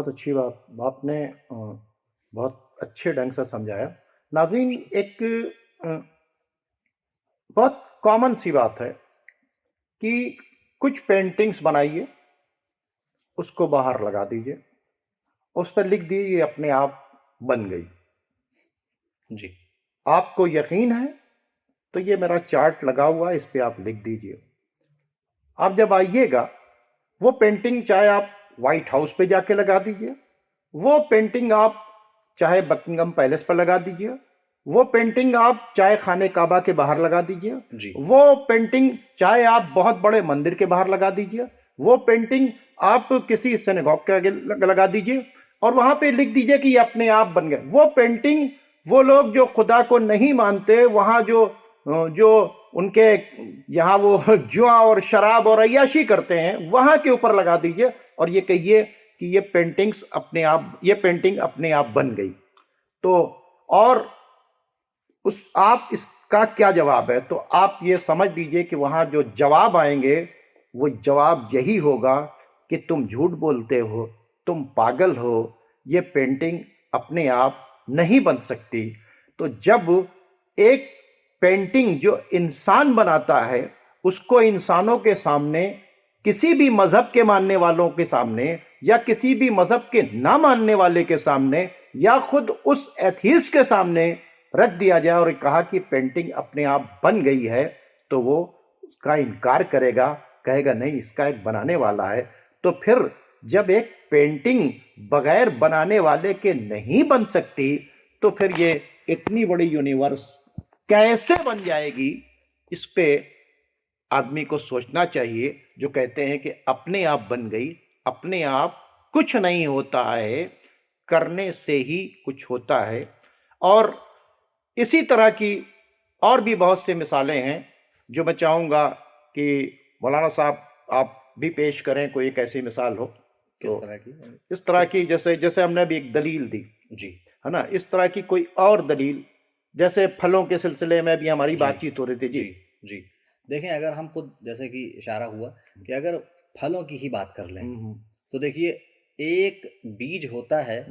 بہت اچھی بات آپ نے بہت اچھے ڈھنگ سے سمجھایا۔ ناظرین، ایک بہت کامن سی بات ہے کہ کچھ پینٹنگز بنائیے، اس کو باہر لگا دیجئے، اس پر لکھ دیجئے یہ اپنے آپ بن گئی۔ جی آپ کو یقین ہے تو یہ میرا چارٹ لگا ہوا ہے، اس پہ آپ لکھ دیجئے۔ آپ جب آئیے گا، وہ پینٹنگ چاہے آپ وائٹ ہاؤس پہ جا کے لگا دیجئے، وہ پینٹنگ آپ چاہے بکنگم پیلس پر لگا دیجئے، وہ پینٹنگ آپ چاہے خانہ کعبہ کے باہر لگا دیجئے، جی وہ پینٹنگ چاہے آپ بہت بڑے مندر کے باہر لگا دیجئے، وہ پینٹنگ آپ کسی سینیگوگ کے آگے لگا دیجئے اور وہاں پہ لکھ دیجئے کہ یہ اپنے آپ بن گئے۔ وہ پینٹنگ وہ لوگ جو خدا کو نہیں مانتے، وہاں جو ان کے یہاں وہ جوا اور شراب اور عیاشی کرتے ہیں، وہاں کے اوپر لگا دیجئے اور یہ کہیے کہ یہ پینٹنگ اپنے آپ بن گئی۔ تو اور آپ اس کا کیا جواب ہے؟ تو آپ یہ سمجھ لیجئے کہ وہاں جو جواب آئیں گے وہ جواب یہی ہوگا کہ تم جھوٹ بولتے ہو، تم پاگل ہو، یہ پینٹنگ اپنے آپ نہیں بن سکتی۔ تو جب ایک پینٹنگ جو انسان بناتا ہے، اس کو انسانوں کے سامنے، کسی بھی مذہب کے ماننے والوں کے سامنے یا کسی بھی مذہب کے نہ ماننے والے کے سامنے یا خود اس ایتھیسٹ کے سامنے رکھ دیا جائے اور کہا کہ پینٹنگ اپنے آپ بن گئی ہے، تو وہ اس کا انکار کرے گا، کہے گا نہیں، اس کا ایک بنانے والا ہے۔ تو پھر جب ایک پینٹنگ بغیر بنانے والے کے نہیں بن سکتی، تو پھر یہ اتنی بڑی یونیورس کیسے بن جائے گی؟ اس پہ آدمی کو سوچنا چاہیے۔ جو کہتے ہیں کہ اپنے آپ بن گئی، اپنے آپ کچھ نہیں ہوتا ہے، کرنے سے ہی کچھ ہوتا ہے۔ اور اسی طرح کی اور بھی بہت سے مثالیں ہیں جو میں چاہوں گا کہ مولانا صاحب آپ بھی پیش کریں، کوئی ایک ایسی مثال ہو کس تو طرح کی؟ اس طرح کی جیسے ہم نے ابھی ایک دلیل دی جی ہے نا، اس طرح کی کوئی اور دلیل، جیسے پھلوں کے سلسلے میں بھی ہماری جی بات چیت ہو رہی تھی۔ جی جی دیکھیں، اگر ہم خود جیسے کہ اشارہ ہوا کہ اگر پھلوں کی ہی بات کر لیں تو دیکھیے، ایک بیج ہوتا ہے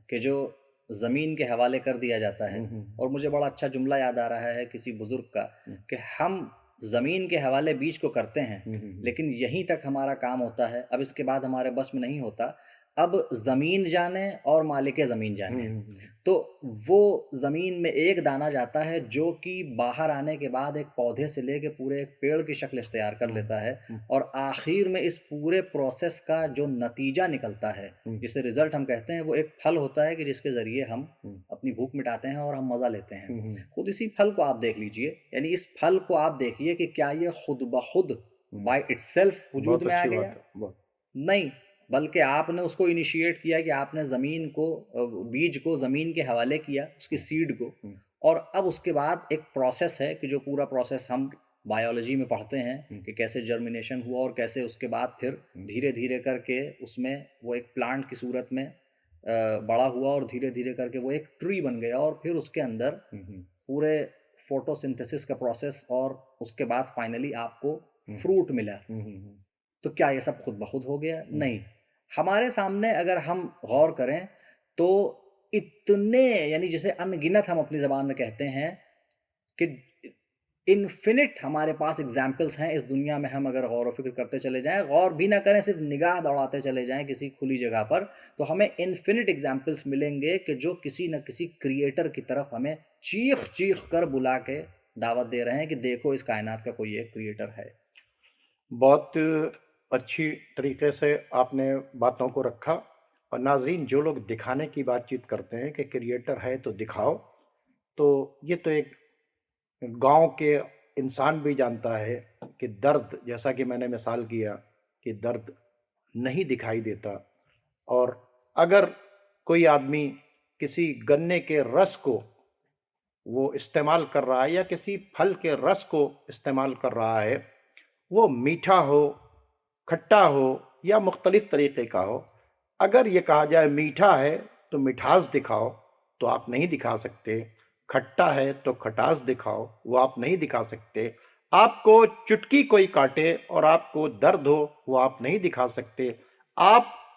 کہ جو زمین کے حوالے کر دیا جاتا ہے، اور مجھے بڑا اچھا جملہ یاد آ رہا ہے کسی بزرگ کا کہ ہم زمین کے حوالے بیج کو کرتے ہیں، لیکن یہیں تک ہمارا کام ہوتا ہے، اب اس کے بعد ہمارے بس میں نہیں ہوتا، اب زمین جانے اور مالک زمین جانے۔ تو وہ زمین میں ایک دانہ جاتا ہے جو کہ باہر آنے کے بعد ایک پودے سے لے کے پورے ایک پیڑ کی شکل اختیار کر لیتا ہے، اور آخر میں اس پورے پروسیس کا جو نتیجہ نکلتا ہے، جسے رزلٹ ہم کہتے ہیں، وہ ایک پھل ہوتا ہے کہ جس کے ذریعے ہم اپنی بھوک مٹاتے ہیں اور ہم مزہ لیتے ہیں۔ خود اسی پھل کو آپ دیکھ لیجئے، یعنی اس پھل کو آپ دیکھیے کہ کیا یہ خود بخود بائی اٹ سیلف وجود میں آ گیا؟ نہیں، بلکہ آپ نے اس کو انیشیٹ کیا کہ آپ نے زمین کو، بیج کو زمین کے حوالے کیا، اس کی سیڈ کو، اور اب اس کے بعد ایک پروسیس ہے کہ جو پورا پروسیس ہم بایولوجی میں پڑھتے ہیں کہ کیسے جرمینیشن ہوا اور کیسے اس کے بعد پھر دھیرے دھیرے کر کے اس میں وہ ایک پلانٹ کی صورت میں بڑا ہوا اور دھیرے دھیرے کر کے وہ ایک ٹری بن گیا، اور پھر اس کے اندر پورے فوٹو سنتھسس کا پروسیس، اور اس کے بعد فائنلی آپ کو فروٹ ملا۔ تو کیا یہ سب خود بخود ہو گیا؟ نہیں، ہمارے سامنے اگر ہم غور کریں تو اتنے، یعنی جسے ان گنت ہم اپنی زبان میں کہتے ہیں کہ انفینٹ ہمارے پاس ایگزامپلس ہیں اس دنیا میں۔ ہم اگر غور و فکر کرتے چلے جائیں، غور بھی نہ کریں، صرف نگاہ دوڑاتے چلے جائیں کسی کھلی جگہ پر، تو ہمیں انفینٹ ایگزامپلس ملیں گے کہ جو کسی نہ کسی کریٹر کی طرف ہمیں چیخ چیخ کر بلا کے دعوت دے رہے ہیں کہ دیکھو اس کائنات کا کوئی ایک کریٹر ہے۔ بہت اچھی طریقے سے آپ نے باتوں کو رکھا۔ اور ناظرین، جو لوگ دکھانے کی بات چیت کرتے ہیں کہ کریٹر ہے تو دکھاؤ، تو یہ تو ایک گاؤں کے انسان بھی جانتا ہے کہ درد، جیسا کہ میں نے مثال کیا کہ درد نہیں دکھائی دیتا، اور اگر کوئی آدمی کسی گنے کے رس کو وہ استعمال کر رہا ہے یا کسی پھل کے رس کو استعمال کر رہا ہے، وہ میٹھا ہو، کھٹا ہو یا مختلف طریقے کا ہو، اگر یہ کہا جائے میٹھا ہے تو مٹھاس دکھاؤ، تو آپ نہیں دکھا سکتے۔ کھٹا ہے تو کھٹاس دکھاؤ، وہ آپ نہیں دکھا سکتے۔ آپ کو چٹکی کوئی کاٹے اور آپ کو درد ہو، وہ آپ نہیں دکھا سکتے۔ آپ